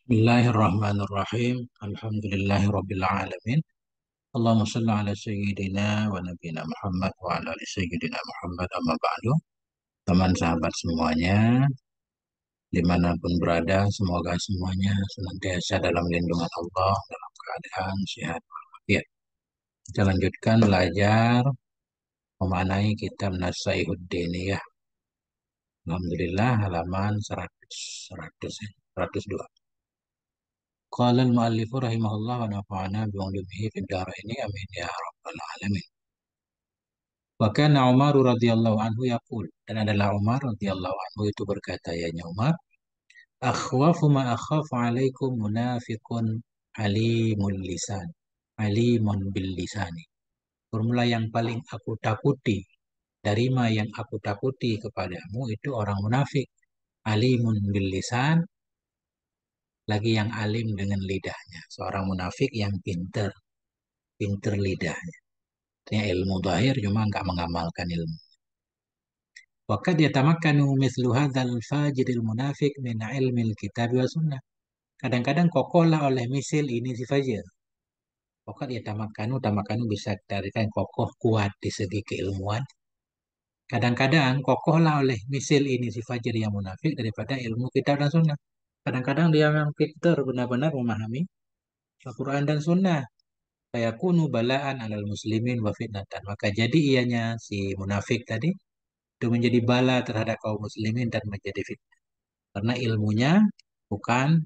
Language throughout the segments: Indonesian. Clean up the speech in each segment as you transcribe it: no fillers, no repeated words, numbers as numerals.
Bismillahirrahmanirrahim. Alhamdulillahirabbil alamin. Allahumma shalli ala sayyidina wa nabiyina Muhammad wa ala ali sayyidina Muhammad amma ba'du. Teman sahabat semuanya, dimanapun berada, semoga semuanya senantiasa dalam lindungan Allah, dalam keadaan sehat walafiat. Kita lanjutkan belajar memanai kitab Nasaihuddin ya. Alhamdulillah halaman 102. Qala al-muallifu rahimahullah wa nafa'ana bi'ulumihi fid dharain amin ya rabbal alamin. Wa kana Umar radhiyallahu anhu yaqul, dan adalah Umar radhiyallahu anhu itu berkata, ya Umar, akhwafu ma akhafu alaikum munafiqun alimul lisan, alimun bil lisani. Formula yang paling aku takuti dari ma yang aku takuti kepadamu itu orang munafik, alimun bil lisan, lagi yang alim dengan lidahnya. Seorang munafik yang pinter, pinter lidahnya. Artinya ilmu zahir cuma nggak mengamalkan ilmu. Waqad yatamakkanu mithlu hadzal fajiril munafiq min ilmil kitab wa sunnah. Kadang-kadang kokohlah oleh misil ini si fajir. Waqad yatamakkanu bisa dikatakan kokoh kuat di segi keilmuan. Kadang-kadang kokohlah oleh misil ini si fajir yang munafik daripada ilmu kitab dan sunnah. Kadang-kadang dia memang pintar benar-benar memahami Al-Quran dan sunnah. Fayakunu balaan alal muslimin wa fitnatan. Maka jadi ianya si munafik tadi itu menjadi bala terhadap kaum muslimin dan menjadi fitnah. Karena ilmunya bukan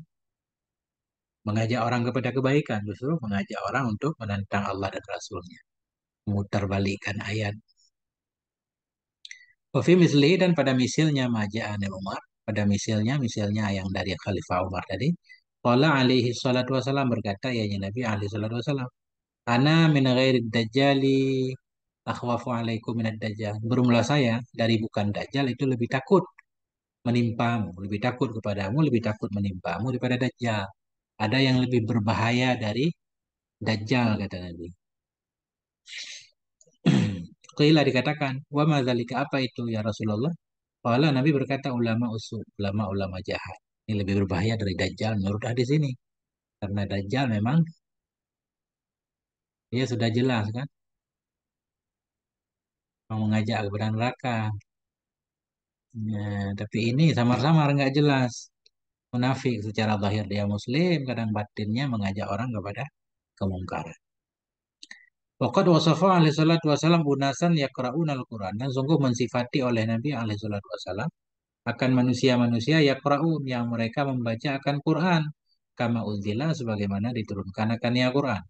mengajak orang kepada kebaikan, justru mengajak orang untuk menentang Allah dan Rasulnya. Memutarbalikkan ayat. Wafi misli, dan pada misilnya maja'an Umar, pada misilnya yang dari Khalifah Umar tadi, Qala alaihi salatu wasalam, berkata ya Nabi alaihi salatu wasalam, Ana min ghairi dajjali akhwafu alaikum minad dajjal. Bermula saya dari bukan dajjal itu lebih takut menimpamu, lebih takut kepadamu, lebih takut menimpamu daripada dajjal. Ada yang lebih berbahaya dari dajjal kata Nabi. Qila, dikatakan, wa madzalika, apa itu ya Rasulullah? Qala, Nabi berkata, ulama usul, ulama-ulama jahat. Ini lebih berbahaya dari dajjal menurut hadis ini. Karena dajjal memang dia sudah jelas kan mau mengajak kepada neraka. Nah, tapi ini samar-samar nggak jelas. Munafik secara zahir dia muslim, kadang batinnya mengajak orang kepada kemungkaran. Waqad wasafa alaihi salatu wasalam unasan yaqra'una al-Quran, dan sungguh mensifati oleh Nabi alaihi salatu wasalam akan manusia-manusia yaqra'un yang mereka membaca akan Quran kama unzila, sebagaimana diturunkan akan ya Quran.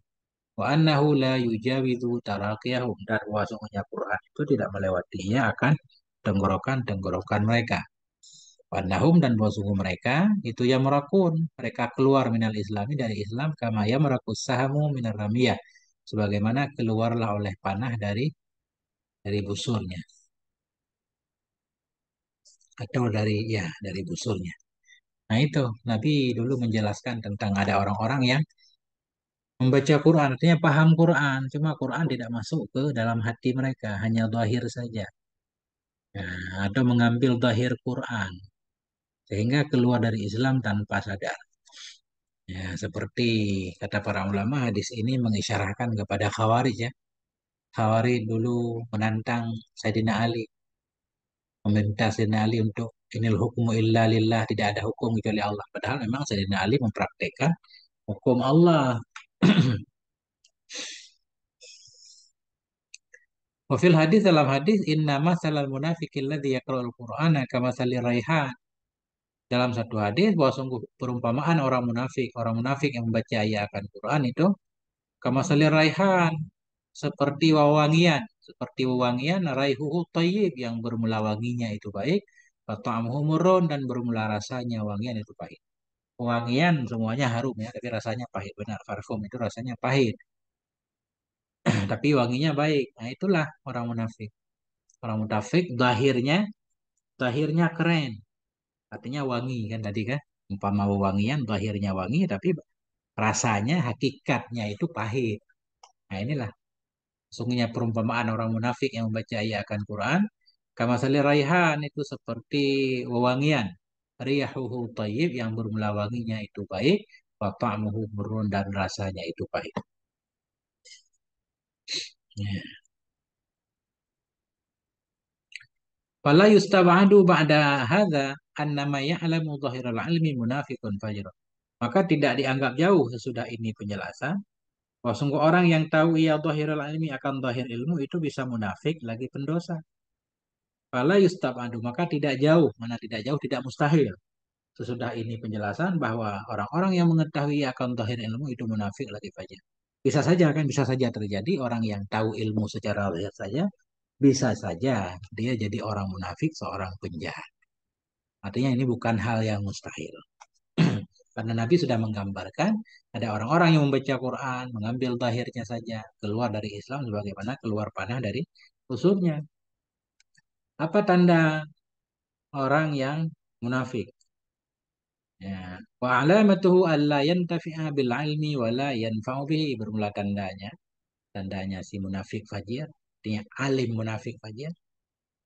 Wa annahu la yujawizu taraqiyahum, dan bahwasanya Quran itu tidak melewatinya akan tenggorokan-tenggorokan mereka. Wanahum, dan bahwa mereka itu ya merakun, mereka keluar minal islami dari Islam, kama ya merakus sahamu minar ramiyah, sebagaimana keluarlah oleh panah dari busurnya, atau dari busurnya. Nah itu Nabi dulu menjelaskan tentang ada orang-orang yang membaca Quran, artinya paham Quran, cuma Quran tidak masuk ke dalam hati mereka, hanya zahir saja. Nah, atau mengambil zahir Quran sehingga keluar dari Islam tanpa sadar. Ya, seperti kata para ulama, hadis ini mengisyarahkan kepada Khawarij ya. Khawarij dulu menantang Sayyidina Ali, meminta Sayyidina Ali untuk inil hukmu illa lillah, tidak ada hukum kecuali Allah. Padahal memang Sayyidina Ali mempraktekkan hukum Allah. Wafil hadis, dalam hadis, inna masalal munafiqil ladzi yaqra'ul qur'ana kamasalir raihan. Dalam satu hadis bahwa sungguh perumpamaan orang munafik yang membaca ayat akan Quran itu kamasalir raihan, seperti wewangian raihuhu thayyib, yang bermula wanginya itu baik, wa ta'amuhu murrun, dan bermula rasanya wangian itu pahit. Wangian semuanya harum ya, tapi rasanya pahit, benar, parfum itu rasanya pahit. Tapi wanginya baik. Nah, itulah orang munafik. Orang munafik zahirnya keren. Artinya wangi kan tadi kan. Umpama wangian zahirnya wangi tapi rasanya hakikatnya itu pahit. Nah, inilah sungguhnya perumpamaan orang munafik yang membaca ayat akan Quran. Kamasali raihan, itu seperti wewangian. riyahuhu thayyib, yang bermula wanginya itu baik, wa ta'muhu murrun, dan rasanya itu pahit. Ya. Fala yustab'adu ba'da hadza anna ma ya'lamu dhahiral ilmi munafiqun fajr. Maka tidak dianggap jauh sesudah ini penjelasan bahwa sungguh orang yang tahu ia dhahiral ilmi, akan dhahir ilmu, itu bisa munafik lagi pendosa. Fala yustab'adu, maka tidak jauh, mana tidak jauh, tidak mustahil sesudah ini penjelasan bahwa orang-orang yang mengetahui akan zahir ilmu itu munafik lagi saja. Bisa saja kan, bisa saja terjadi orang yang tahu ilmu secara zahir saja, bisa saja dia jadi orang munafik, seorang penjahat. Artinya ini bukan hal yang mustahil. Karena Nabi sudah menggambarkan ada orang-orang yang membaca Quran, mengambil zahirnya saja, keluar dari Islam sebagaimana keluar panah dari ususnya. Apa tanda orang yang munafik? Ya. Wa alamatuhu alla yantafi'a bil ilmi wa la yanfa'u bihi, bermula tandanya. Tandanya si munafik fajir, artinya alim munafik fajir,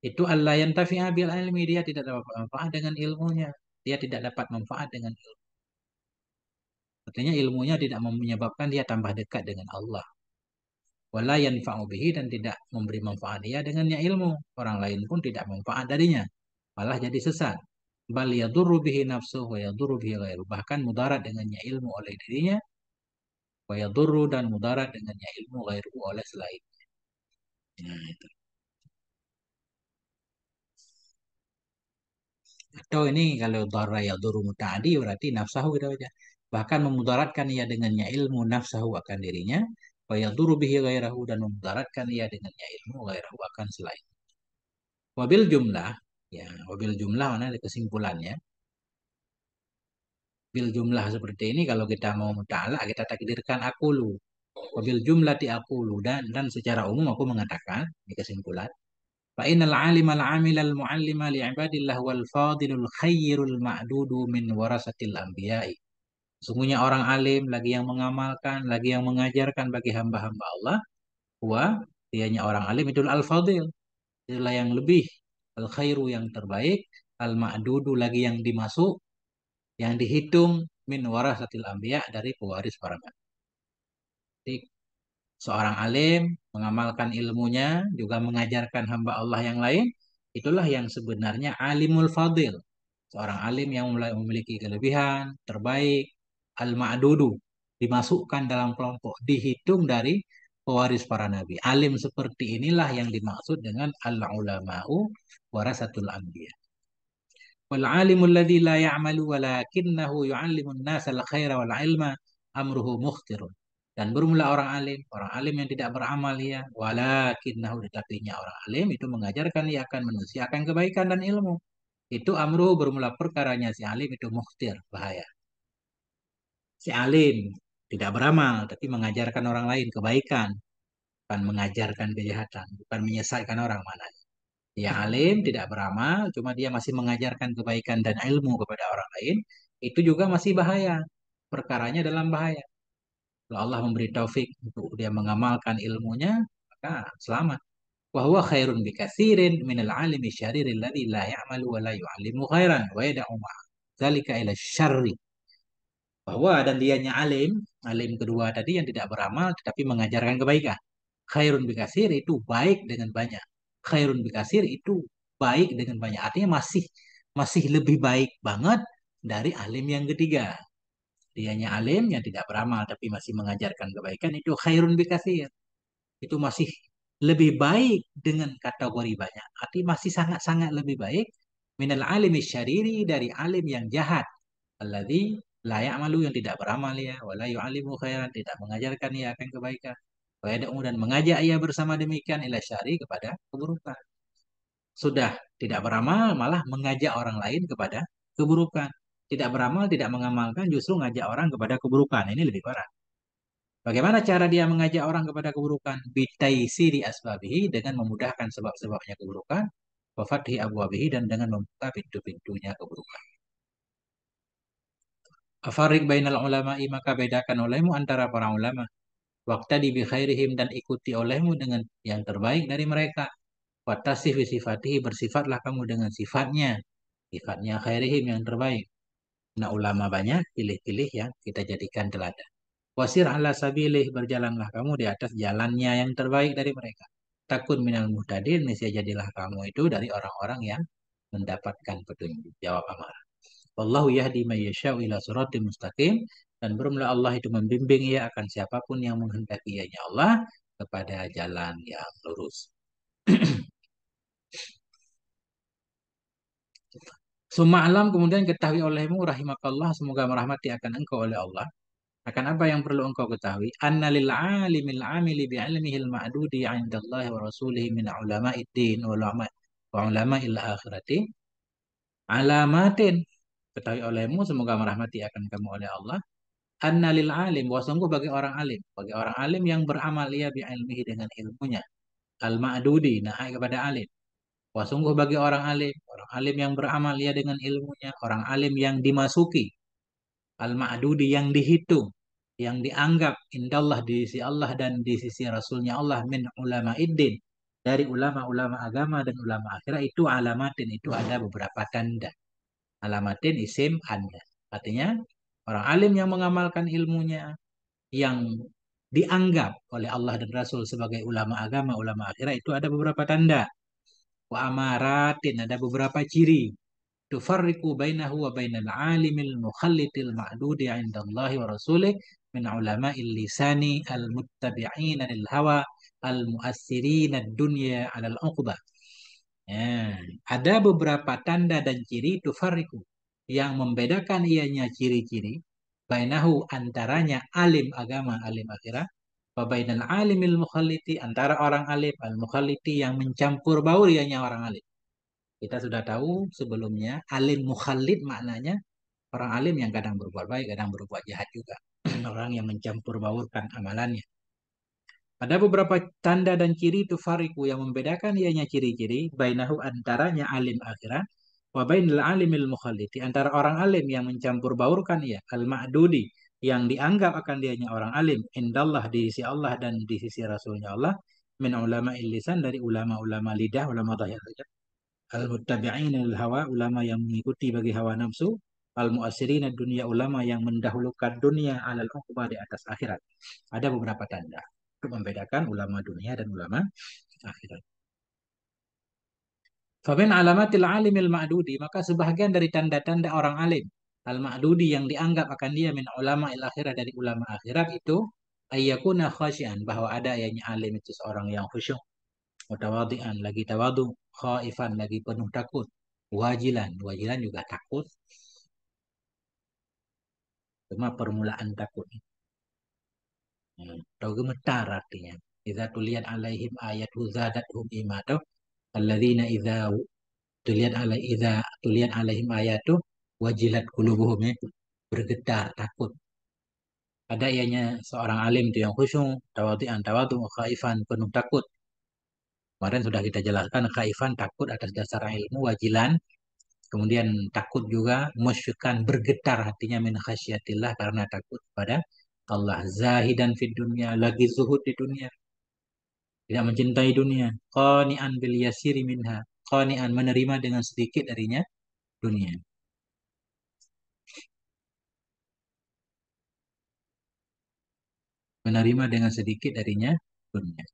itu alla yantafi'a bil ilmi, dia tidak dapat manfaat dengan ilmunya. Dia tidak dapat manfaat dengan ilmu. Artinya ilmunya tidak menyebabkan dia tambah dekat dengan Allah. Wa la yanfa'u bihi, dan tidak memberi manfaat dia dengannya ilmu. Orang lain pun tidak manfaat darinya. Malah jadi sesat. Bal yadurru bihi nafsuhu wa yadurru bihi ghairu. Bahkan mudarat dengannya ilmu oleh dirinya, wa yadurru, dan mudarat dengannya ilmu ghairu oleh selain. Nah, itu. Atau ini kalau dharra yadurru muta'adi, berarti nafsahu kita baca. Bahkan memudaratkan ia dengannya ilmu nafsahu akan dirinya, wa yadurru bihi ghairahu, dan memudaratkan ia dengannya ilmu ghairahu akan selain. Wabil jumlah, ya, wabil jumlah mana ada kesimpulannya. Bil jumlah seperti ini kalau kita mau muta'ala, kita takdirkan akulu. Wabil jumlah ti akulu, dan secara umum aku mengatakan di kesimpulan, fa innal alim al amil al muallim li ibadillah wal fadilul khairul ma'dudu min warasatil anbiya'i. Sungguhnya orang alim, lagi yang mengamalkan, lagi yang mengajarkan bagi hamba-hamba Allah, wa, dianya orang alim itu al fadil, itulah yang lebih, al khairu, yang terbaik, al ma'dudu, lagi yang dimasuk, yang dihitung, min warasatil anbiya, dari pewaris para nabi. Jadi, seorang alim mengamalkan ilmunya, juga mengajarkan hamba Allah yang lain, itulah yang sebenarnya alimul fadil. Seorang alim yang mulai memiliki kelebihan, terbaik, al-ma'dudu, dimasukkan dalam kelompok, dihitung dari pewaris para nabi. Alim seperti inilah yang dimaksud dengan al-ulama'u warasatul anbiya. Wal alimul ladzi la ya'malu walakinnahu yu'allimun nasa al-khaira wal ilma amruhu mukhtirun. Dan bermula orang alim yang tidak beramal ya, walakinnahu, tetapinya orang alim itu mengajarkan ia akan manusia akan kebaikan dan ilmu. Itu amruhu, bermula perkaranya si alim itu mukhtir, bahaya. Si alim tidak beramal tapi mengajarkan orang lain kebaikan, bukan mengajarkan kejahatan, bukan menyesatkan orang mana. Ya, alim tidak beramal, cuma dia masih mengajarkan kebaikan dan ilmu kepada orang lain, itu juga masih bahaya. Perkaranya dalam bahaya. Kalau Allah memberi taufik untuk dia mengamalkan ilmunya, maka selamat. Wa huwa khairun bikatsirin minal alimi syariri alladzi la ya'malu wa la yu'allimu khairan wa yad'u ma'a dzalika ila syarri. Bahwa dan dianya alim, alim kedua tadi yang tidak beramal tetapi mengajarkan kebaikan. Khairun bikasir itu baik dengan banyak. Khairun bikasir itu baik dengan banyak. Artinya masih masih lebih baik banget dari alim yang ketiga. Dianya alim yang tidak beramal tapi masih mengajarkan kebaikan, itu khairun bikasir. Itu masih lebih baik dengan kategori banyak. Artinya masih sangat-sangat lebih baik minal alimi syariri, dari alim yang jahat. Alladzi layak malu, yang tidak beramal ya, wala yu'alimu khairan, tidak mengajarkan ia akan kebaikan. Wa yad'u, dan mengajak ia bersama demikian ila syari, kepada keburukan. Sudah tidak beramal malah mengajak orang lain kepada keburukan. Tidak beramal, tidak mengamalkan, justru ngajak orang kepada keburukan. Ini lebih parah. Bagaimana cara dia mengajak orang kepada keburukan? Bitaisi di asbabihi, dengan memudahkan sebab-sebabnya keburukan. Wa fathi abwabihi, dan dengan membuka pintu-pintunya keburukan. Afarik bainal ulama'i, maka bedakan olehmu antara para ulama. Waqtadi bi khairihim, dan ikuti olehmu dengan yang terbaik dari mereka. Watasif sifatihi, bersifatlah kamu dengan sifatnya. Sifatnya khairihim yang terbaik. Nah, ulama banyak, pilih-pilih yang kita jadikan teladan. Wasir ala sabilih, berjalanlah kamu di atas jalannya yang terbaik dari mereka. Takun minal muhtadin, niscaya jadilah kamu itu dari orang-orang yang mendapatkan petunjuk. Jawab amarah. Wallahu yahdi may yasha'u ila siratim mustaqim, dan bermula Allah itu membimbing ia akan siapapun yang menghendaki ianya Allah kepada jalan yang lurus. Summa alam, kemudian ketahui olehmu rahimakallah, semoga merahmati akan engkau oleh Allah. Akan apa yang perlu engkau ketahui? Anna lil alimil amili bi ilmihil ma'dudi 'indallahi wa rasulihi min ulama'id din wa ulama'il akhirati alamatin. Ketahui olehmu, semoga merahmati akan kamu oleh Allah. Anna lil alim, bahwa sungguh bagi orang alim yang beramal ia bi ilmihi dengan ilmunya. Al ma'dudi, naik kepada alim. Wah, sungguh bagi orang alim yang beramal ia dengan ilmunya, orang alim yang dimasuki, al-ma'dudi yang dihitung, yang dianggap indallah di sisi Allah dan di sisi Rasulnya Allah min ulama iddin, dari ulama-ulama agama dan ulama akhirat itu alamatin, itu ada beberapa tanda. Alamatin isim anda. Artinya orang alim yang mengamalkan ilmunya, yang dianggap oleh Allah dan Rasul sebagai ulama agama, ulama akhirat itu ada beberapa tanda. Wa amaratin, ada beberapa ciri. Tufarriqu bainahu wa bainal alimil mukhallitil ma'dudi 'inda Allah wa rasulih min ulama'il lisani al-muttabi'ina lil hawa al-mu'assirina dunya 'ala al-uqbah. Ya, ada beberapa tanda dan ciri tufarriqu yang membedakan ianya ciri-ciri bainahu, antaranya alim agama, alim akhirat, wa bainal alimil mukhalliti, antara orang alim al-mukhalliti yang mencampur baur ianya orang alim. Kita sudah tahu sebelumnya alim mukhallid maknanya orang alim yang kadang berbuat baik, kadang berbuat jahat juga. Orang yang mencampur baurkan amalannya. Ada beberapa tanda dan ciri itu fariku yang membedakan ianya ciri-ciri bainahu, antaranya alim akhirat, wa bainal alimil mukhallidi, antara orang alim yang mencampur baurkan ia al-ma'dudi yang dianggap akan dianya orang alim indallah di sisi Allah dan di sisi Rasulnya Allah, min ulama lisan, dari ulama-ulama lidah, ulama zahir saja, al-muttabi'in al-hawa, ulama yang mengikuti bagi hawa nafsu, al-mu'assirin dunia, ulama yang mendahulukan dunia alal uqbah, di atas akhirat. Ada beberapa tanda untuk membedakan ulama dunia dan ulama akhirat. Famin alamatil alimil ma'dudi, maka sebahagian dari tanda-tanda orang alim al-ma'dudi yang dianggap akan dia min ulama il akhirat, dari ulama akhirat itu ayyakuna khasyian, bahwa ada yang alim itu seorang yang khusyuk, mutawadian lagi tawadu, khaifan lagi penuh takut, wajilan, wajilan juga takut, cuma permulaan takut. Atau gemetar artinya. Idza tuliyat alaihim ayatu zadatuhum imanu alladzina idza tuliyat alaihim ayatu wajilat qulubuhum, ya, bergetar takut. Ada ianya seorang alim itu yang khusyuk, tawadian tawadu, khaifan penuh takut. Kemarin sudah kita jelaskan, khaifan takut atas dasar ilmu, wajilan kemudian takut juga, musyfikan bergetar hatinya min khasyatillah karena takut pada Allah. Zahidan fid dunya, lagi zuhud di dunia, tidak mencintai dunia. Qani'an bil yasiri minha, qani'an menerima dengan sedikit darinya dunia. Menerima dengan sedikit darinya dunia.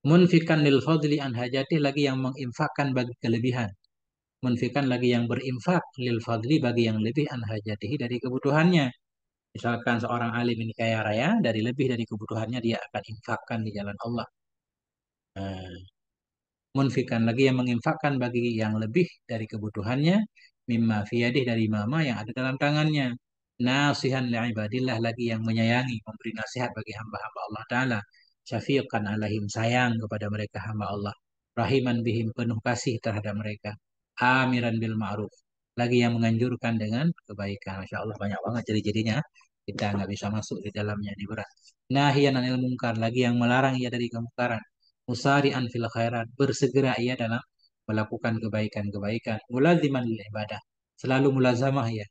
Munfikan lil fadli an hajati, lagi yang menginfakkan bagi kelebihan. Munfikan lagi yang berinfak lil fadli bagi yang lebih an hajatihi dari kebutuhannya. Misalkan seorang alim ini kaya raya, dari lebih dari kebutuhannya dia akan infakkan di jalan Allah. Nah, munfikan lagi yang menginfakkan bagi yang lebih dari kebutuhannya, mimma fiyadih, dari mama yang ada dalam tangannya. Nasihan li'ibadillah, lagi yang menyayangi, memberi nasihat bagi hamba-hamba Allah Ta'ala. Syafiqan alaihim, sayang kepada mereka hamba Allah. Rahiman bihim, penuh kasih terhadap mereka. Amiran bil ma'ruf, lagi yang menganjurkan dengan kebaikan. Masya Allah, banyak banget jadi-jadinya. Kita nggak bisa masuk di dalamnya, di berat. Nahiyan anil mungkar, lagi yang melarang ia dari kemungkaran. Musari'an fil khairat, bersegera ia dalam melakukan kebaikan-kebaikan. Mulaziman lil ibadah, selalu mulazamah ya.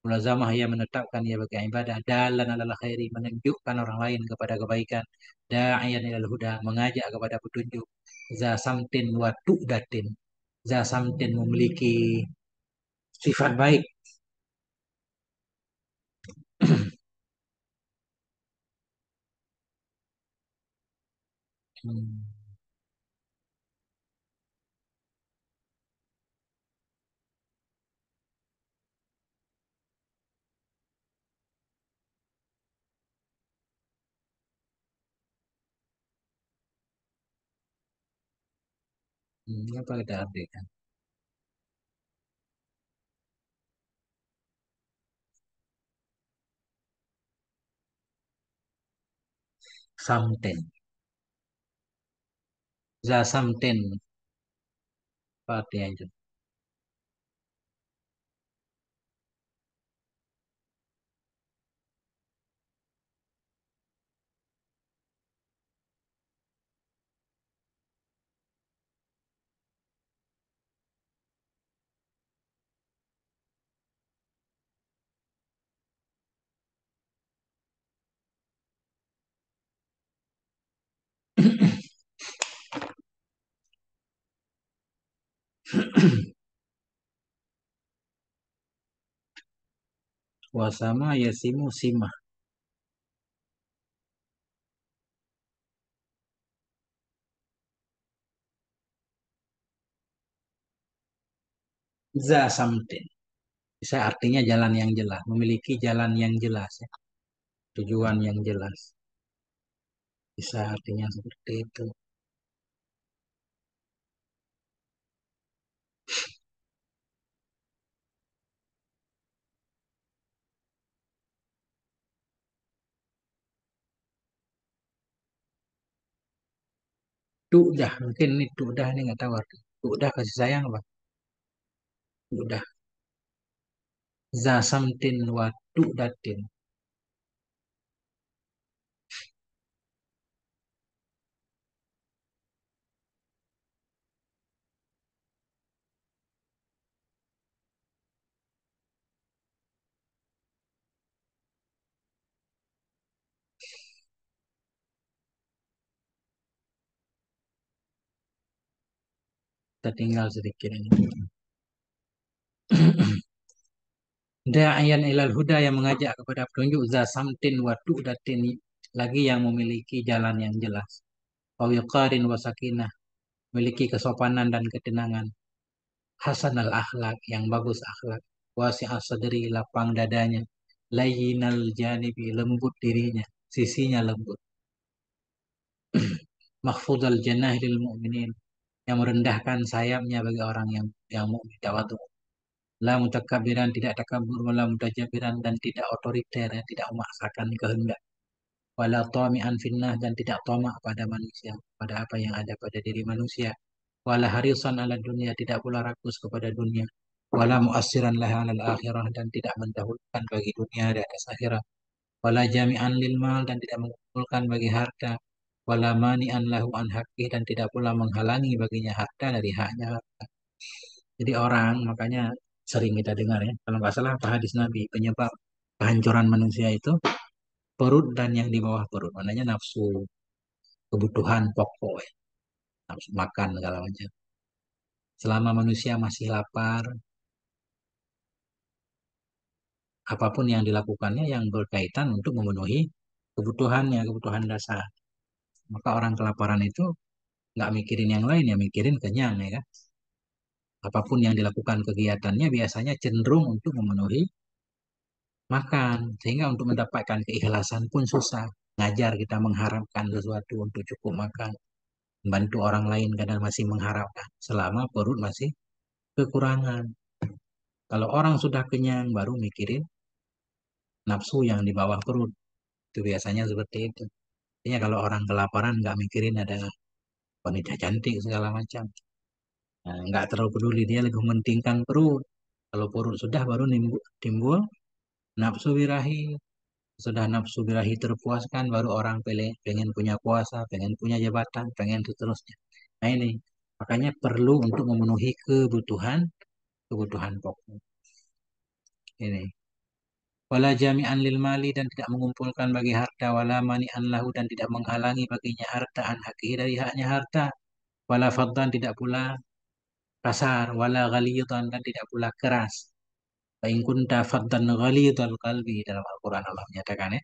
Mulazamah ia menetapkan ia bagi ibadah. Dalan alal khairi, menunjukkan orang lain kepada kebaikan. Da'iyan ilal huda, mengajak kepada petunjuk. Za samtin wa tu'datin, Za samtin memiliki sifat baik. Hmm, apa kita artikan? Samtin. Za samtin. Apa artinya itu? Wasama yasimu simah. Za samtin. Bisa artinya jalan yang jelas, memiliki jalan yang jelas, ya. Tujuan yang jelas. Bisa artinya seperti itu. Tu'dah, mungkin ini tu'dah ini nggak tahu arti. Tu'dah kasih sayang apa? Tu'dah. Za samtin wa tu'datin. Kita tinggal sedikit ini. Da'iyan ilal huda yang mengajak kepada petunjuk za samtin wa tu'datin, lagi yang memiliki jalan yang jelas. Wa wiqarin wa sakinah, memiliki kesopanan dan ketenangan. Hasanal akhlak, yang bagus akhlak. Wasi'as sadri, lapang dadanya. Layyinal janibi, lembut dirinya, sisinya lembut. Mahfudal jannah lil mu'minin, yang merendahkan sayapnya bagi orang yang mukmin tawadu. La mutakabbiran, tidak takabur, wala mutajabiran, dan tidak otoriter, ya, tidak memaksakan kehendak. Wala tami'an finnah, dan tidak tamak pada manusia, pada apa yang ada pada diri manusia. Wala harisan ala dunia, tidak pula rakus kepada dunia. Wala muassiran laha alal akhirah, dan tidak mendahulukan bagi dunia di atas akhirat. Wala jami'an lil mal, dan tidak mengumpulkan bagi harta. Wala mani'an lahu an haqqih, dan tidak pula menghalangi baginya harta dari haknya. Jadi orang, makanya sering kita dengar, ya, kalau nggak salah apa hadis Nabi, penyebab kehancuran manusia itu perut dan yang di bawah perut, maknanya nafsu, kebutuhan pokok, ya, nafsu makan segala macam. Selama manusia masih lapar, apapun yang dilakukannya yang berkaitan untuk memenuhi kebutuhannya, kebutuhan dasar. Maka orang kelaparan itu nggak mikirin yang lain, ya mikirin kenyang, ya kan. Apapun yang dilakukan kegiatannya biasanya cenderung untuk memenuhi makan. Sehingga untuk mendapatkan keikhlasan pun susah. Ngajar kita mengharapkan sesuatu untuk cukup makan. Membantu orang lain kadang masih mengharapkan. Selama perut masih kekurangan. Kalau orang sudah kenyang baru mikirin nafsu yang di bawah perut. Itu biasanya seperti itu. Artinya kalau orang kelaparan nggak mikirin ada wanita cantik segala macam. Nah, nggak terlalu peduli, dia lebih mementingkan perut. Kalau perut sudah baru timbul nafsu birahi. Sudah nafsu birahi terpuaskan, baru orang pengen punya kuasa, pengen punya jabatan, pengen seterusnya. Nah ini, makanya perlu untuk memenuhi kebutuhan kebutuhan pokok. Ini. Wala jami'an lil mali, dan tidak mengumpulkan bagi harta. Wala mani'an lahu, dan tidak menghalangi baginya harta an hakihi dari haknya harta. Wala faddan, tidak pula kasar, wala ghalidhan, dan tidak pula keras. Fa in kunta faddan ghalidhal qalbi, dalam Al-Qur'an Allah menyatakan ya.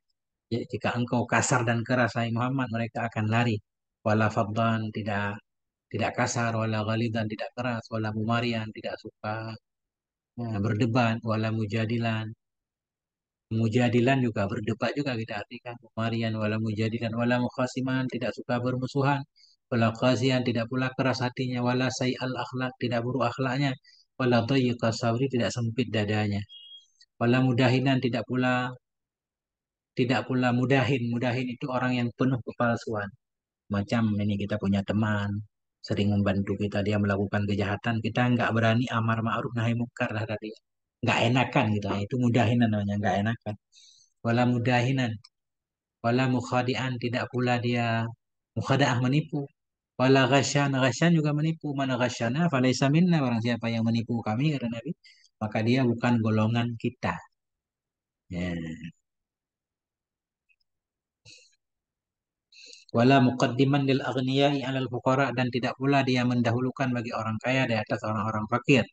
Jadi, jika engkau kasar dan keras hai Muhammad, mereka akan lari. Wala faddan, tidak kasar, wala ghalidan, tidak keras, wala mumarian, tidak suka berdebat, wala mujadilan. Mujadilan juga berdebat juga kita artikan. Mumarian, wala mujadilan, wala mukhasiman, tidak suka bermusuhan. Wala qasian, tidak pula keras hatinya. Wala say'al akhlak, tidak buruk akhlaknya. Wala dayyiqa sabri, tidak sempit dadanya. Wala mudahinan, tidak pula mudahin. Mudahin itu orang yang penuh kepalsuan. Macam ini, kita punya teman sering membantu kita, dia melakukan kejahatan, kita nggak berani amar ma'ruf nahi munkar lah tadi, nggak enakan gitu. Nah, itu mudahinan namanya, nggak enakan. Wala mudahinan, wala mukhadian, tidak pula dia mukhadaah, menipu. Wala ghasyan, ghasyan juga menipu. Mana ghasyana falaisa minna, orang siapa yang menipu kami, kata Nabi, maka dia bukan golongan kita. Ya. Wala muqaddiman lil aghniyai 'alal fuqara, dan tidak pula dia mendahulukan bagi orang kaya di atas orang-orang fakir.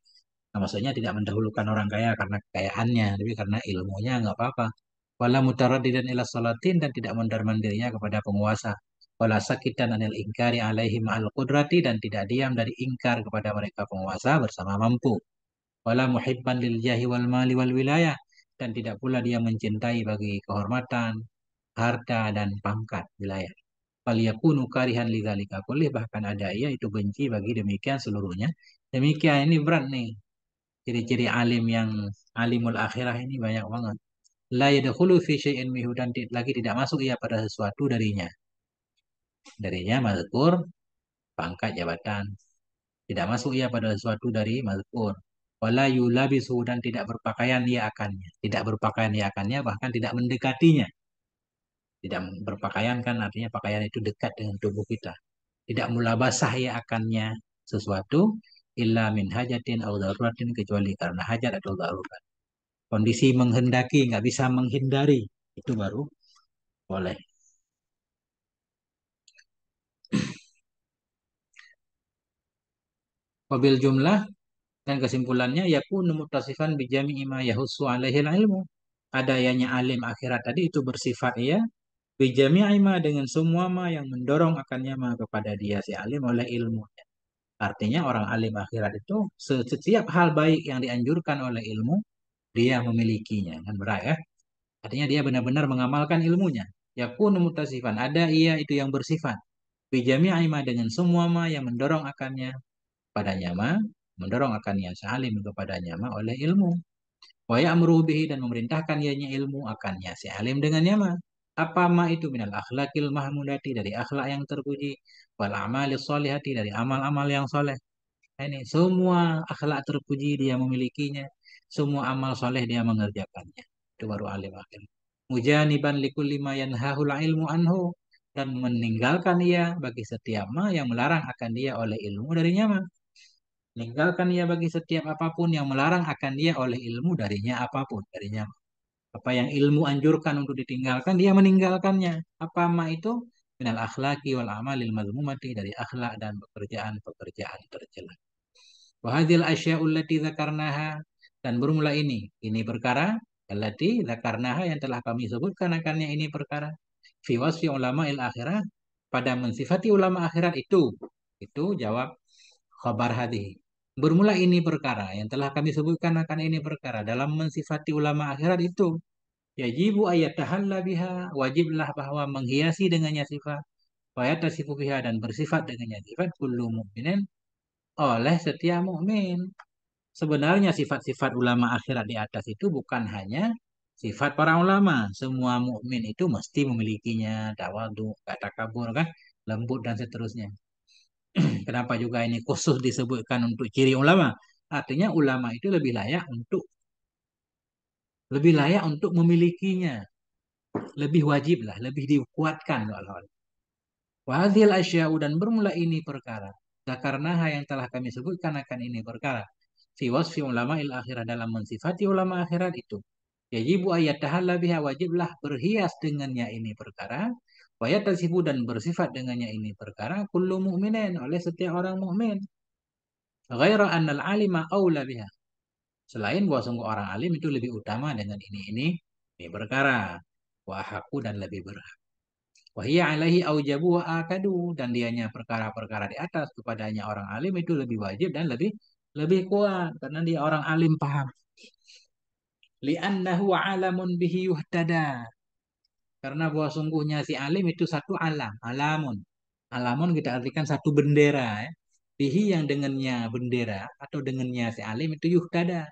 Nah, maksudnya tidak mendahulukan orang kaya karena kekayaannya, tapi karena ilmunya nggak apa-apa. Wala mutaraddidan ila salatin, dan tidak mondar-mandirnya kepada penguasa. Wala sakitan anil ingkari alaihim al qudrati, dan tidak diam dari ingkar kepada mereka penguasa bersama mampu. Wala muhibban lil jahi wal mali wal wilayah, dan tidak pula dia mencintai bagi kehormatan, harta dan pangkat wilayah. Faliyakunu karihan lidzalika kullih, bahkan ada ia itu benci bagi demikian seluruhnya. Demikian, ini berat nih. Ciri-ciri alim yang alimul akhirah ini banyak banget. La yadkhulu fi syai'in minhu, dan lagi tidak masuk ia pada sesuatu darinya. Darinya mazkur, pangkat, jabatan. Tidak masuk ia pada sesuatu dari mazkur. Wala yulabisu, dan tidak berpakaian ia akannya. Tidak berpakaian ia akannya, bahkan tidak mendekatinya. Tidak berpakaian kan artinya pakaian itu dekat dengan tubuh kita. Tidak mulabasah ia akannya sesuatu, illa min hajatin au daruratin, kecuali karena hajat atau darurat. Kondisi menghendaki, nggak bisa menghindari, itu baru boleh. Wabil jumlah, dan kesimpulannya, yakunu mutasifan bijami ima yahussu alaihil ilmu. Adanya alim akhirat tadi itu bersifat ia bijami ima, dengan semua ma yang mendorong akannya ma kepada dia si alim oleh ilmu. Artinya orang alim akhirat itu setiap hal baik yang dianjurkan oleh ilmu, dia memilikinya. Kan berat ya? Artinya dia benar-benar mengamalkan ilmunya. Yakunu mutasifan, ada ia itu yang bersifat. Bijami aima, dengan semua ma yang mendorong akannya padanya ma, mendorong akannya salim kepadanya ma oleh ilmu. Wa ya'muru bihi, dan memerintahkan ianya ilmu akannya si alim dengannya ma. Apa ma itu? Minal akhlakil mahmudati, dari akhlak yang terpuji. Wal amalis solihati, dari amal-amal yang soleh. Nah, ini semua akhlak terpuji dia memilikinya. Semua amal soleh dia mengerjakannya. Itu baru alim akhir. Mujaniban likulli ma yanhahul ilmu anhu, dan meninggalkan ia bagi setiap ma yang melarang akan dia oleh ilmu darinya ma. Meninggalkan ia bagi setiap apapun yang melarang akan dia oleh ilmu darinya, apapun darinya. Apa yang ilmu anjurkan untuk ditinggalkan, dia meninggalkannya. Apa ma itu? Minal akhlaki wal amalil mazmumati, dari akhlak dan pekerjaan-pekerjaan tercela. Wahadil asya'ul lati dzakarnaha, dan bermula ini perkara allati dzakarnaha, yang telah kami sebutkan akannya ini perkara, fi wasfi ulama il akhirah, pada mensifati ulama akhirat itu jawab khabar hadis. Bermula ini perkara yang telah kami sebutkan akan ini perkara dalam mensifati ulama akhirat itu, yajibu ayat tahalla biha, wajiblah bahwa menghiasi dengannya sifat, wa yatasifu biha, dan bersifat dengannya sifat, kullu mukminin, oleh setiap mukmin. Sebenarnya sifat-sifat ulama akhirat di atas itu bukan hanya sifat para ulama. Semua mukmin itu mesti memilikinya, tawadu, kata kabur kan, lembut dan seterusnya. Kenapa juga ini khusus disebutkan untuk ciri ulama? Artinya ulama itu lebih layak untuk memilikinya, lebih wajib lah, lebih dikuatkan kalau. Wahadil asya'u, dan bermula ini perkara. Zakarnaha, yang telah kami sebutkan akan ini perkara. Fi wasfi ulama il akhirah, dalam mensifati ulama akhirat itu. Yajibu ayat tahalla biha, wajiblah berhias dengannya ini perkara. Wayat tasifu, dan bersifat dengannya ini perkara. Kullu mu'minin, oleh setiap orang mukmin. Ghaira annal alima aula biha. Selain bahwa sungguh orang alim itu lebih utama dengan ini perkara. Wa ahaqu dan lebih berhak. Wahia alaihi aujabu wa akadu, dan dianya perkara-perkara di atas kepadanya orang alim itu lebih wajib dan lebih lebih kuat karena dia orang alim paham. Li'annahu alamun bihi yuhtada. Karena bahwa sungguhnya si alim itu satu alam, alamun. Alamun kita artikan satu bendera ya. Bihi yang dengannya bendera atau dengannya si alim itu yuhtada,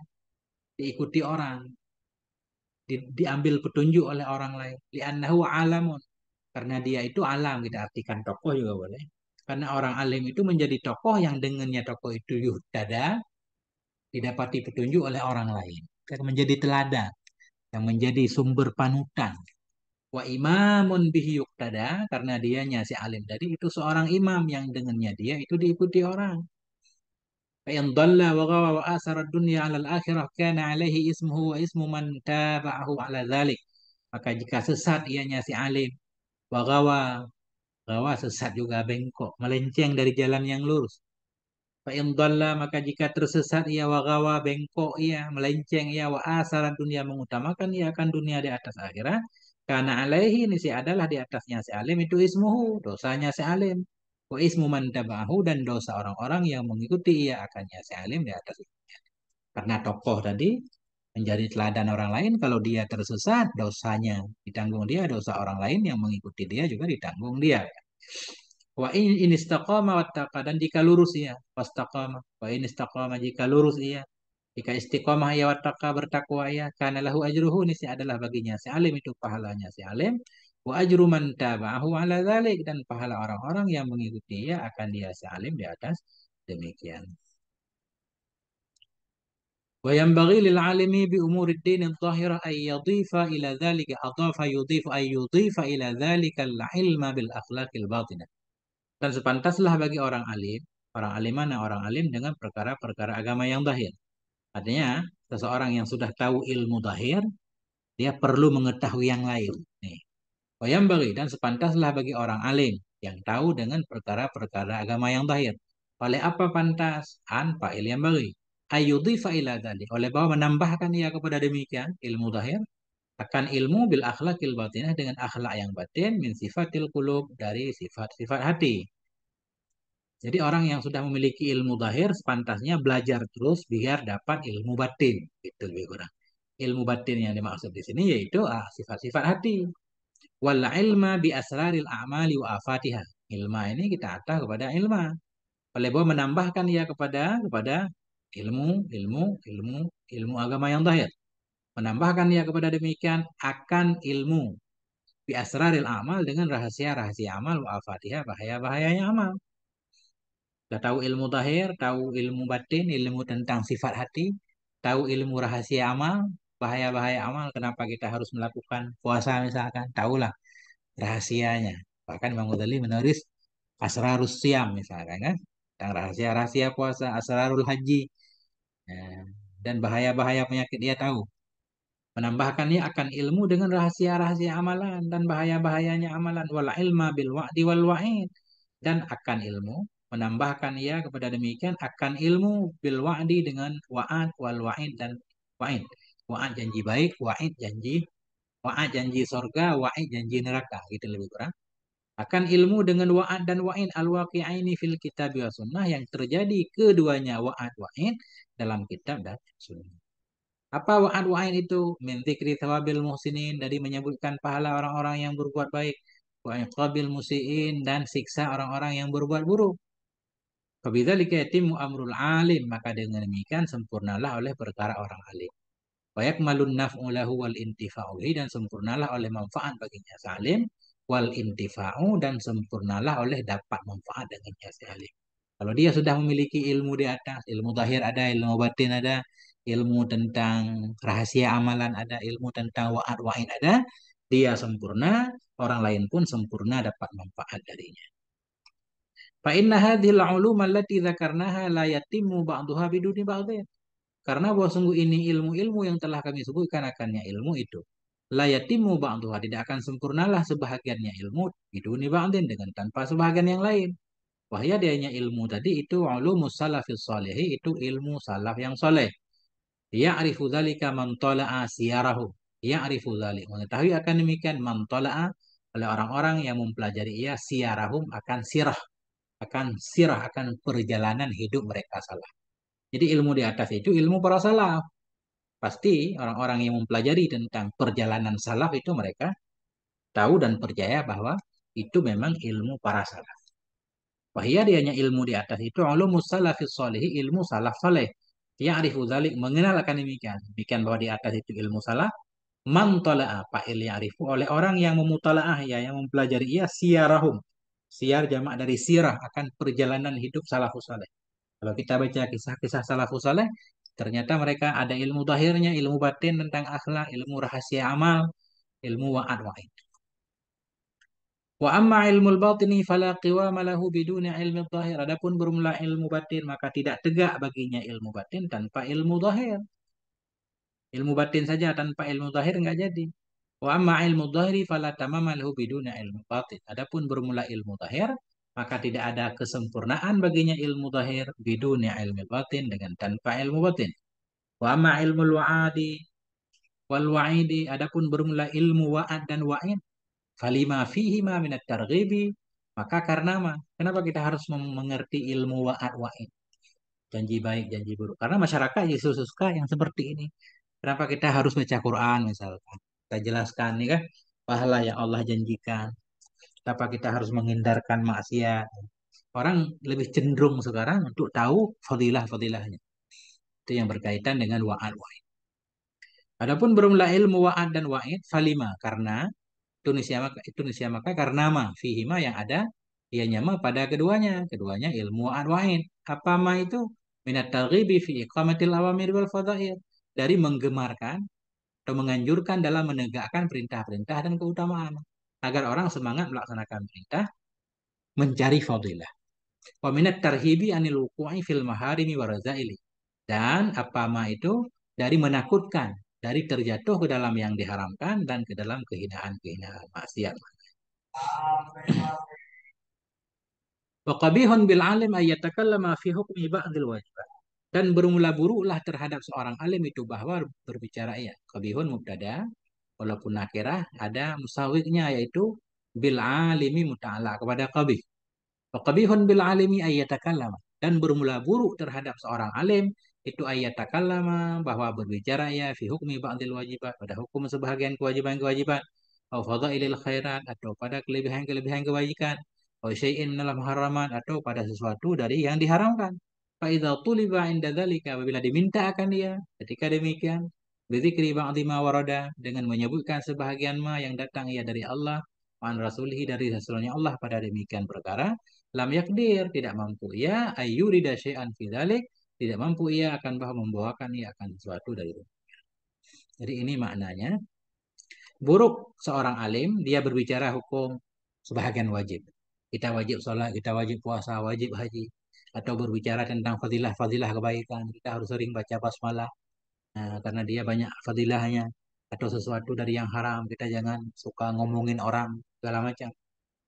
diikuti orang, diambil petunjuk oleh orang lain. Li'annahu alamun. Karena dia itu alam, kita artikan tokoh juga boleh. Karena orang alim itu menjadi tokoh yang dengannya tokoh itu yuhtada, didapati petunjuk oleh orang lain. Karena menjadi teladan, yang menjadi sumber panutan. Wa imamun bihi yuktada, karena dianya si alim tadi itu seorang imam yang dengannya dia itu diikuti orang. Fa'in dhalla wa ghawa wa asara dunya 'ala al-akhirah kana 'alaihi ismuhu wa ismu man taba'ahu 'ala dzalik. Maka jika sesat ianya si alim, wa gawa sesat juga bengkok, melenceng dari jalan yang lurus. Fa'in dhalla, maka jika tersesat ia, wa gawa bengkok ia, melenceng ia, wa asara dunia mengutamakan ia akan dunia di atas akhirat. Karena alaihi ini si adalah di atasnya si alim itu ismuhu, dosanya si alim. Wa ismu man tabahu, dan dosa orang-orang yang mengikuti ia akannya si alim di atas. Karena tokoh tadi menjadi teladan orang lain, kalau dia tersesat dosanya ditanggung dia, dosa orang lain yang mengikuti dia juga ditanggung dia. Wa in istaqama wattaqa, dan jika lurus ia, wastaqama. Wa in istaqama, jika lurus ia, jika istiqamah ia, wattaqa bertakwa ia, kana lahu ajruhu, ini adalah baginya si alim itu pahalanya si alim. Wa ajru man tabahu ala dzalik, dan pahala orang-orang yang mengikuti ia akan dia si alim di atas demikian. Wa yanbaghi lil alimi bi umuri ad-din adh-dhahirah ay yadhifa ila dzalika, adafa yudhifu ay yudhifa ila dzalika al-ilma bil akhlaqil batinah. Dan sepantaslah bagi orang alim mana? Orang alim dengan perkara-perkara agama yang zahir. Artinya, seseorang yang sudah tahu ilmu zahir, dia perlu mengetahui yang lain. Nih. Wayam bagi, dan sepantaslah bagi orang alim yang tahu dengan perkara-perkara agama yang zahir. Oleh apa pantas? An fa'il yang bagi. Ayyudhifa ila dzalik. Oleh bahwa menambahkan ia kepada demikian ilmu zahir akan ilmu bil akhlakil batinah, dengan akhlak yang batin, min sifatil qulub, dari sifat-sifat hati. Jadi orang yang sudah memiliki ilmu zahir sepantasnya belajar terus biar dapat ilmu batin. Itu lebih kurang. Ilmu batin yang dimaksud di sini yaitu sifat-sifat hati. Wal ilma bi asraril a'mali wa afatiha. Ilma ini kita atas kepada ilma. Oleh bahwa menambahkan ia kepada ilmu agama yang zahir. Menambahkan ia kepada demikian akan ilmu bi asraril a'mal, dengan rahasia-rahasia amal, wa afatiha, bahaya-bahayanya amal. Sudah tahu ilmu zahir, tahu ilmu batin, ilmu tentang sifat hati, tahu ilmu rahasia amal, bahaya-bahaya amal, kenapa kita harus melakukan puasa misalkan, tahulah rahasianya. Bahkan Imam Ghazali menulis Asrarus Siam misalkan kan, tentang rahasia-rahasia puasa, Asrarul Haji, nah, dan bahaya-bahaya penyakit dia tahu. Menambahkannya akan ilmu dengan rahasia-rahasia amalan dan bahaya-bahayanya amalan, wal ilma bil wa'di wal wa'id, dan akan ilmu, menambahkan ia kepada demikian akan ilmu bil wa'di, dengan wa'ad wal wa'id dan wa'id. Wa'ad janji baik, wa'ad janji sorga, wa'id janji neraka, gitu lebih kurang. Akan ilmu dengan wa'ad dan wa'id al-waqi'aini fil kitab wa sunnah, yang terjadi keduanya wa'ad wa'id dalam kitab dan sunnah. Apa wa'ad wa'id itu? Min dzikri thawabil muhsinin, dari menyebutkan pahala orang-orang yang berbuat baik, wa iqabil musiin, dan siksa orang-orang yang berbuat buruk. Fabidzalika yatimmu amrul alim, maka dengan demikian sempurnalah oleh perkara orang alim. Wa yakmalun naf'u lahu wal intifa'u, dan sempurnalah oleh manfaat baginya salim, wal intifa'u, dan sempurnalah oleh dapat manfaat dengannya salim. Kalau dia sudah memiliki ilmu di atas, ilmu zahir ada, ilmu batin ada, ilmu tentang rahasia amalan ada, ilmu tentang wa'ad wa'id ada, dia sempurna, orang lain pun sempurna dapat manfaat darinya. Fa inna hadhil ulum allati dzakarnaha la yatimmu ba'daha biduni ba'dhin. Karena bahwa sungguh ini ilmu-ilmu yang telah kami sebutkan akannya ilmu itu. La yatimmu ba'daha, tidak akan sempurnalah sebahagiannya ilmu biduni ba'dhin, dengan tanpa sebahagian yang lain. Wahya dianya ilmu tadi itu ulumus salafis sholihi, itu ilmu salaf yang soleh. Ya'rifu dzalika man tala'a siyarahu. Ya'rifu dzalik. Mengetahui akan demikian man tala'a, oleh orang-orang yang mempelajari ia siyarahum, akan perjalanan hidup mereka salaf. Jadi ilmu di atas itu ilmu para salaf. Pasti orang-orang yang mempelajari tentang perjalanan salaf itu mereka tahu dan percaya bahwa itu memang ilmu para salaf. Wahia dianya ilmu di atas itu ulumus salafis sholihi, ilmu salaf saleh. Ya'rifu dzalik, mengenal akan demikian. Demikian bahwa di atas itu ilmu salaf. Man tala'a, fa'il ya'rifu, oleh orang yang memutalaah, ya, yang mempelajari ia siyarahum. Siyar jamak dari sirah, akan perjalanan hidup salafus saleh. Kalau kita baca kisah-kisah salafus saleh, ternyata mereka ada ilmu zahirnya, ilmu batin tentang akhlak, ilmu rahasia amal, ilmu wa'ad wa'id. Wa amma ilmu batini fala qiwama lahu biduni ilmu zahir. Adapun bermula ilmu batin, maka tidak tegak baginya ilmu batin tanpa ilmu zahir. Ilmu batin saja tanpa ilmu zahir enggak jadi. Wa amma ilmu zahiri fala tamama lahu biduni ilmu batin. Adapun bermula ilmu zahir, maka tidak ada kesempurnaan baginya ilmu zahir biduni ilmu batin, dengan tanpa ilmu batin. Wa amma ilmu wa'adi wal wa'idi, adapun bermula ilmu wa'ad dan wa'id, falima fihi ma minat targhibi, maka karena ma, kenapa kita harus mengerti ilmu wa'ad wa'id, janji baik janji buruk, karena masyarakat justru suka yang seperti ini. Kenapa kita harus baca Quran misalkan, kita jelaskan nih kan pahala yang Allah janjikan. Kenapa kita harus menghindarkan maksiat? Orang lebih cenderung sekarang untuk tahu fadilah-fadilahnya, itu yang berkaitan dengan wa'ad wa'id. Adapun bermula ilmu wa'ad dan wa'id, falima, karena itu niscaya maka karena ma fihi ma, yang ada ianya ma pada keduanya, ilmu wa'ad wa'id. Apa ma itu? Minat targhibi fi iqamatil awamir wal fadhail, dari menggemarkan atau menganjurkan dalam menegakkan perintah-perintah dan keutamaan, agar orang semangat melaksanakan perintah, mencari fadilah. Wa minat tarhibi anil wuqu'i fil maharimi warazaili, dan apa ma itu dari menakutkan dari terjatuh ke dalam yang diharamkan dan ke dalam kehinaan-kehinaan maksiat. Wa qabihun bil alim ayyatakallama fi hukmi ba'dil wajibat. Dan bermula buruklah terhadap seorang alim itu bahwa berbicara, ya. Qabihun mubtada, walaupun nakirah ada musawiknya, yaitu bil alimi muta'ala kepada qabih. Wa qabihun bil alimi ayyatakallama, dan bermula buruk terhadap seorang alim itu ayyatakallama, bahwa berbicara, ya, fi hukmi ba'dil wajibat, pada hukum sebahagian kewajiban-kewajiban, atau fadailil khairat, atau pada kelebihan-kelebihan kebajikan, atau syai'in minal muharramat, atau pada sesuatu dari yang diharamkan. Fa idza tuliba inda dzalika, apabila diminta akan dia ketika demikian, bidzikri ba'dhi ma warada, dengan menyebutkan sebahagian ma yang datang ia dari Allah, wa an rasulihi, dari rasulnya Allah pada demikian perkara, lam yakdir, tidak mampu ia ayyurida syai'an fi dzalik, tidak mampu ia akan bahwa membawakan ia akan sesuatu dari itu. Jadi ini maknanya, buruk seorang alim dia berbicara hukum sebahagian wajib. Kita wajib sholat, kita wajib puasa, wajib haji. Atau berbicara tentang fadilah-fadilah kebaikan. Kita harus sering baca basmalah. Nah, karena dia banyak fadilahnya. Atau sesuatu dari yang haram, kita jangan suka ngomongin orang, segala macam.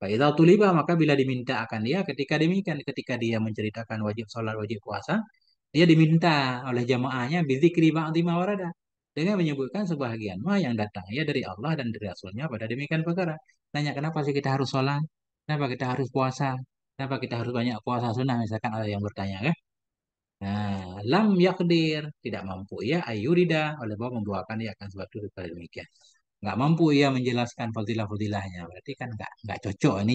Fa'idha tuliba, maka bila diminta akan dia ketika demikian, ketika dia menceritakan wajib sholat, wajib puasa, dia diminta oleh jamaahnya bizikri ba'dhi ma warada, dengan menyebutkan sebahagian ma yang datang ya dari Allah dan dari Rasulnya pada demikian perkara. Nanya, kenapa sih kita harus sholat? Kenapa kita harus puasa? Kenapa kita harus banyak puasa sunnah? Misalkan ada yang bertanya kan? Nah, lam yakdir, tidak mampu ya ayurida, oleh bahwa membawakan dia akan suatu seperti demikian. Nggak mampu ia menjelaskan fadilah-fadilahnya, berarti kan nggak cocok ini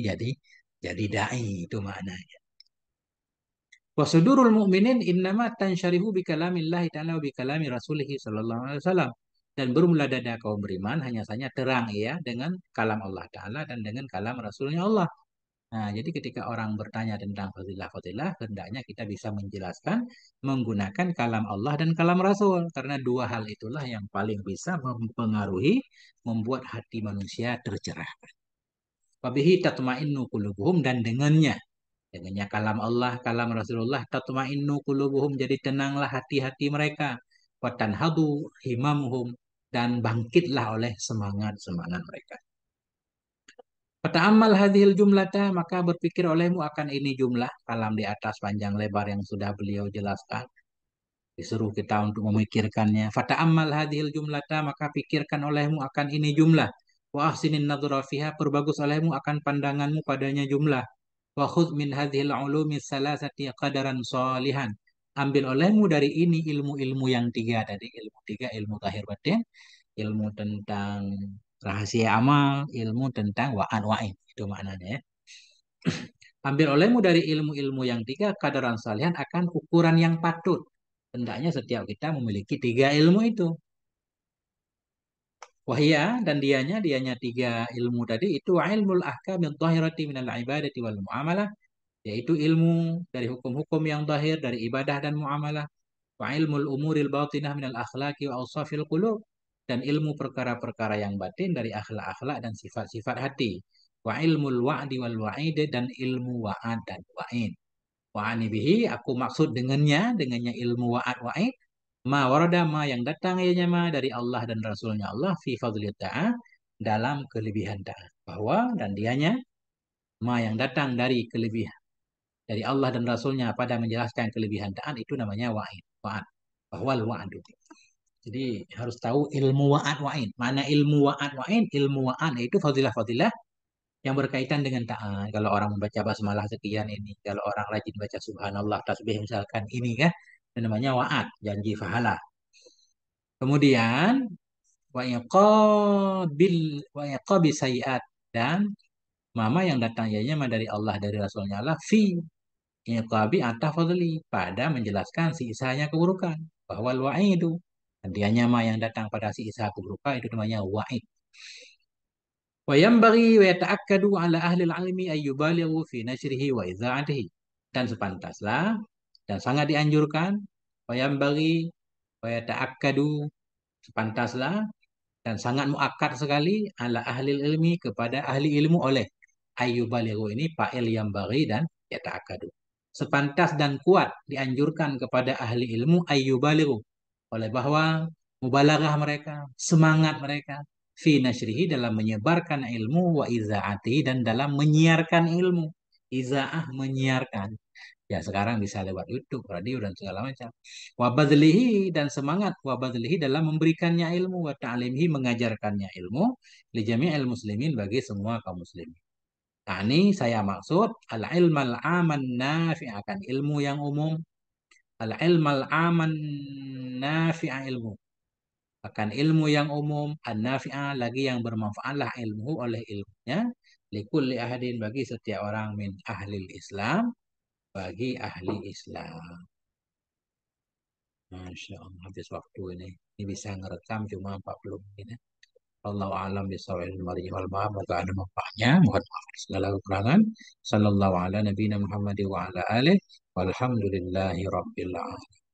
jadi dai, itu maknanya. Wasudurul mu'minin innama tansyarihu bi kalamillahi ta'ala wa bi kalami rasulihi sallallahu alaihi wasallam. Dan bermula dada kaum beriman hanya saja terang ya dengan kalam Allah Ta'ala dan dengan kalam Rasulnya Allah. Nah, jadi ketika orang bertanya tentang fadilah-fadilah, hendaknya kita bisa menjelaskan menggunakan kalam Allah dan kalam Rasul. Karena dua hal itulah yang paling bisa mempengaruhi, membuat hati manusia tercerahkan. Wabihi tatma'innu qulubuhum, dan dengannya kalam Allah, kalam Rasulullah, tatma'innu qulubuhum, jadi tenanglah hati-hati mereka. Wa tanhadu himamuhum, dan bangkitlah oleh semangat-semangat mereka. Fata'ammal hadhil jumlata, maka berpikir olehmu akan ini jumlah kalam di atas panjang lebar yang sudah beliau jelaskan. Disuruh kita untuk memikirkannya. Fata'ammal hadhil jumlata, maka pikirkan olehmu akan ini jumlah. Wa ahsinin nadhra fiha, perbagus olehmu akan pandanganmu padanya jumlah. Wa khudh min hadhil ulumi salasati qadaran solihan. Ambil olehmu dari ini ilmu-ilmu yang tiga tadi, ilmu tiga, ilmu zahir batin, ilmu tentang rahasia amal, ilmu tentang wa'an wa'in. Itu maknanya ya. Ambil olehmu dari ilmu-ilmu yang tiga, kadaran salihan akan ukuran yang patut. Hendaknya setiap kita memiliki tiga ilmu itu. Wahia dan dianya tiga ilmu tadi itu ilmul ahkamil dhahirati minal ibadati wal muamalah, yaitu ilmu dari hukum-hukum yang zahir dari ibadah dan muamalah, wa ilmul umuril batinah minal akhlaqi wa awsafil qulub, dan ilmu perkara-perkara yang batin dari akhlak-akhlak dan sifat-sifat hati, wa ilmul wa'di wal wa'id, dan ilmu wa'ad dan wa'id. Wa'ani bihi, aku maksud dengannya ilmu wa'ad wa'id, ma warada, ma yang datang ianya ma dari Allah dan Rasulnya Allah, fi fadli ta'ah, dalam kelebihan ta'ah. Bahwa dan dianya ma yang datang dari kelebihan dari Allah dan Rasulnya pada menjelaskan kelebihan ta'at, itu namanya wa'id. Wa'ad. Bahwa wa'adu. Jadi harus tahu ilmu wa'ad wa'id. Mana ilmu wa'ad wa'id? Ilmu wa'ad itu fadilah-fadilah yang berkaitan dengan ta'at. Kalau orang membaca basmalah sekian ini, kalau orang rajin baca subhanallah tasbih misalkan ini kan, itu namanya wa'ad, janji pahala. Kemudian wa'iqabil wa'iqabi sayiat, dan mama yang datang ianya dari Allah dari Rasulnya Allah fi iqabi atah fadli, pada menjelaskan sisanya keburukan. Bahwa wa'idu, dan dianya mah yang datang pada sisa keburukan itu namanya wa'id. Wa yanbaghi wa yata'akkadu ala ahli al-'ilmi ay yubalighu fi nashrihi wa idza'atihi. Dan sepantaslah dan sangat dianjurkan, wa yanbaghi wa yata'akkadu, sepantaslah dan sangat muakkad sekali, ala ahli ilmi, kepada ahli ilmu, oleh ayyubalighu ini fa'il yang bagi dan yata'akkadu. Sepantas dan kuat dianjurkan kepada ahli ilmu ayyubalighu, oleh bahwa mubalaghah mereka, semangat mereka, fi nasyrihi, dalam menyebarkan ilmu, wa izaati, dan dalam menyiarkan ilmu. Izaah, menyiarkan. Ya sekarang bisa lewat YouTube, radio dan segala macam. Wabadlihi, dan semangat wabadlihi dalam memberikannya ilmu, wa ta'limihi, mengajarkannya ilmu, li jami'il muslimin, bagi semua kaum muslimin. Nah, ini saya maksud al-ilmal aman nafi', akan ilmu yang umum. Al-ilmal aman nafi'a, ilmu akan ilmu yang umum, an-nafi'ah, lagi yang bermanfaatlah ilmu, oleh ilmunya, likulli ahadin, bagi setiap orang, min ahli Islam, bagi ahli Islam. Masya Allah, habis waktu ini. Ini bisa ngerekam cuma 40 menit. Ya. Allahu a'lam bishawab, wal maaf, moga ada manfaatnya. Mohon maaf atas segala kekurangan. Sallallahu ala nabiyina Muhammad wa ala alihi walhamdulillahi rabbil alamin.